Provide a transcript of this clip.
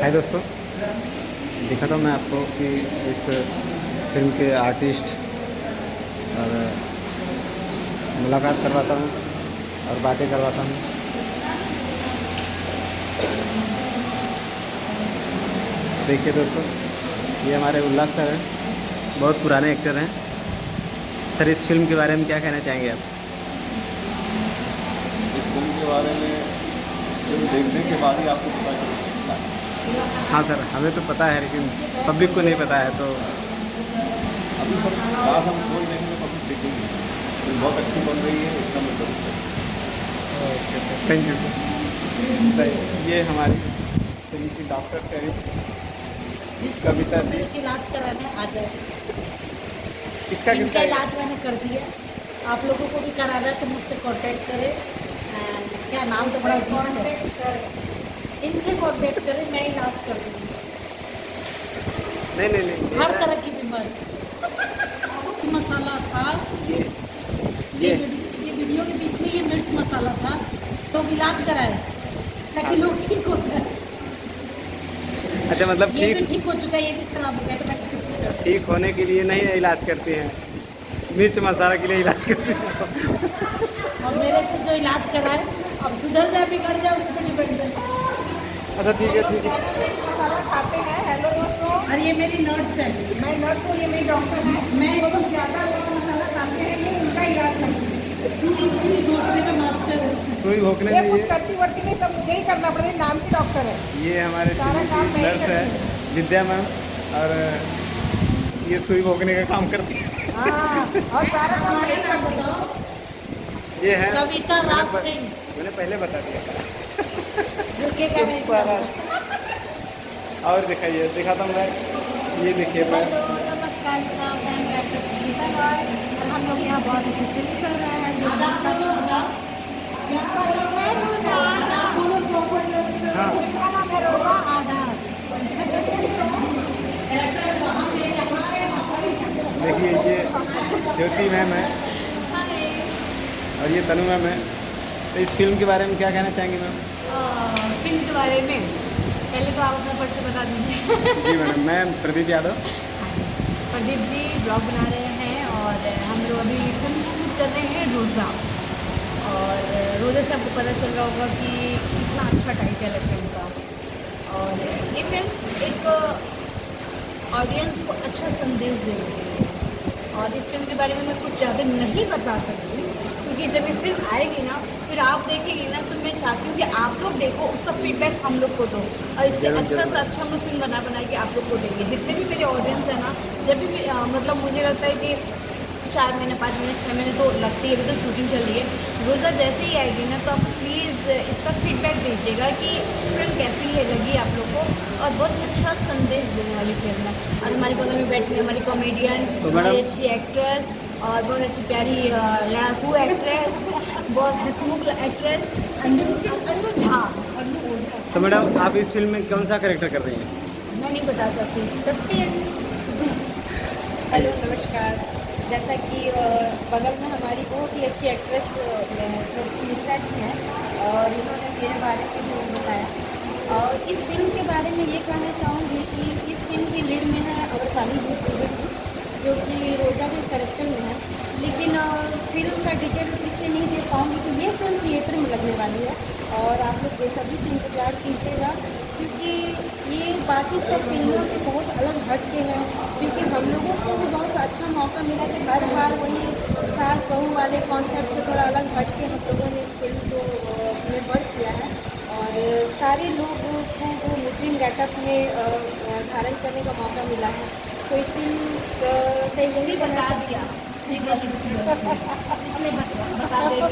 हाय दोस्तों, दिखाता हूँ मैं आपको कि इस फिल्म के आर्टिस्ट और मुलाकात करवाता हूँ और बातें करवाता हूँ। देखिए दोस्तों, ये हमारे उल्लास सर हैं, बहुत पुराने एक्टर हैं। सर, इस फिल्म के बारे में क्या कहना चाहेंगे आप? इस फिल्म के बारे में फिल्म देखने के बाद ही आपको पता चल सकता है। हाँ सर, हमें तो पता है लेकिन पब्लिक को नहीं पता है, तो अभी सब बात हम बोल देंगे तो पब्लिक देखेंगे। फिल्म बहुत अच्छी बन रही है, इसका मैं जरूर कहूँगा। Okay sir, thank you sir. ये हमारी फिल्म की डॉक्टर जिसको कविता जी। इलाज कराना आ जाए। इसका इनका किसका इलाज मैंने कर दिया। आप लोगों को भी कराना है तो मुझसे कांटेक्ट करें। क्या नाम तो बड़ा अजीब है, इनसे कांटेक्ट करें, मैं इलाज कर दूँगी नहीं नहीं नहीं, हर तरह की बीमारी। मसाला था ये ये वीडियो के बीच में, ये मिर्च मसाला था तो इलाज कराए ताकि लोग ठीक हो जाए। अच्छा, मतलब ये भी ठीक ठीक हो चुका है, ये भी खराब हो गया तो मैं इसको ठीक कर दूँ। ठीक होने के लिए नहीं इलाज करती हैं, मिर्च मसाला के लिए इलाज करती हैं। और मेरे से जो इलाज कराए अब सुधर जाए बिगड़ जाए उस पर डिपेंड है। अच्छा ठीक है, ठीक है। मसाला खाते हैं। हेलो दोस्तों, और ये मेरी नर्स है, मैं नर्स हूँ, ये मेरी डॉक्टर है। मैं इसको ज़्यादा मिर्च मसाला खाते हैं, ये उनका इलाज करती है। सुई घोटने का मास्टर है। सुई भोंकने ये में कुछ करती वर्ती नहीं, सब मुझे ही करना पड़ेगा, नाम की डॉक्टर है। ये हमारे सारा फिल्म काम की मैं ही नर्स है करती विद्या मैम, और ये सुई भोंकने का काम करती है। हाँ, और सारा काम मैं ही करती हूँ। ये है कविता राज सिंह, मैंने पहले बता दिया था। जो के पुष्पा राज। और दिखाइए, दिखाता हूँ मैं। ये देखिए मैं नमस्कार, मैं डॉक्टर सुनीता रॉय और हम लोग यहाँ बहुत अच्छी फिल्म कर रहे हैं जो हाँ आधार। देखिए, ये ज्योति मैम है और ये तनु मैम है। तो इस फिल्म के बारे में क्या कहना चाहेंगे मैम? फिल्म के बारे में पहले तो आप अपना परिचय बता दीजिए। जी मैडम, मैं प्रदीप यादव। प्रदीप जी ब्लॉग बना रहे हैं और हम लोग अभी फिल्म शूट कर रहे हैं रोज़ा। और रोज़ा से आपको पता चल रहा होगा कि कितना अच्छा टाइटल है फिल्म का। और ये फिल्म एक ऑडियंस को अच्छा संदेश दे रही है। और इस फिल्म के बारे में मैं कुछ ज़्यादा नहीं बता सकती क्योंकि जब ये फिल्म आएगी ना, फिर आप देखेंगे ना, तो मैं चाहती हूँ कि आप लोग देखो, उसका फीडबैक हम लोग को दो और इससे अच्छा से अच्छा हम लोग फिल्म बना के आप लोग को देंगे। जितने भी मेरे ऑडियंस है ना, जब भी मतलब मुझे लगता है कि 4 महीने 5 महीने 6 महीने तो लगती है, अभी तो शूटिंग चल रही है। रोज़ा जैसे ही आएगी ना, तो आप प्लीज़ इसका फीडबैक दीजिएगा कि फिल्म कैसी है लगी आप लोग को। और बहुत अच्छा संदेश देने वाली फिल्म है। और हमारे बगल में बैठी है हमारी कॉमेडियन, तो हमारी अच्छी एक्ट्रेस और बहुत अच्छी प्यारी लड़ाकू एक्ट्रेस, बहुत हंसमुख एक्ट्रेस अनु झा। तो मैडम, आप इस फिल्म में कौन सा कैरेक्टर कर रही हैं? मैं नहीं बता सकती, हेलो नमस्कार। जैसा कि बगल में हमारी बहुत ही अच्छी एक्ट्रेस मिश्रा जी हैं और इन्होंने मेरे बारे में जो बताया। और इस फिल्म के बारे में ये कहना चाहूँगी कि इस फिल्म की लीड में है अवरसानी जी, जो कि रोजा के कैरेक्टर में है। लेकिन फिल्म का डिटेल इसलिए नहीं दे पाऊँगी कि ये फिल्म थिएटर में लगने वाली है और आप लोग बेसब्री से इंतज़ार कीजिएगा क्योंकि ये बाकी सब फिल्मों से बहुत अलग हट के है। क्योंकि हम लोगों को भी बहुत अच्छा मौका मिला कि हर बार वही सास बहू वाले कॉन्सेप्ट से थोड़ा अलग हट के हम लोगों ने इस फिल्म को में वर्क किया है। और सारे लोगों को वो मुस्लिम गेटअप में धारण करने का मौका मिला है। तो इस फिल्म से यही बता दिया। इसने बता दे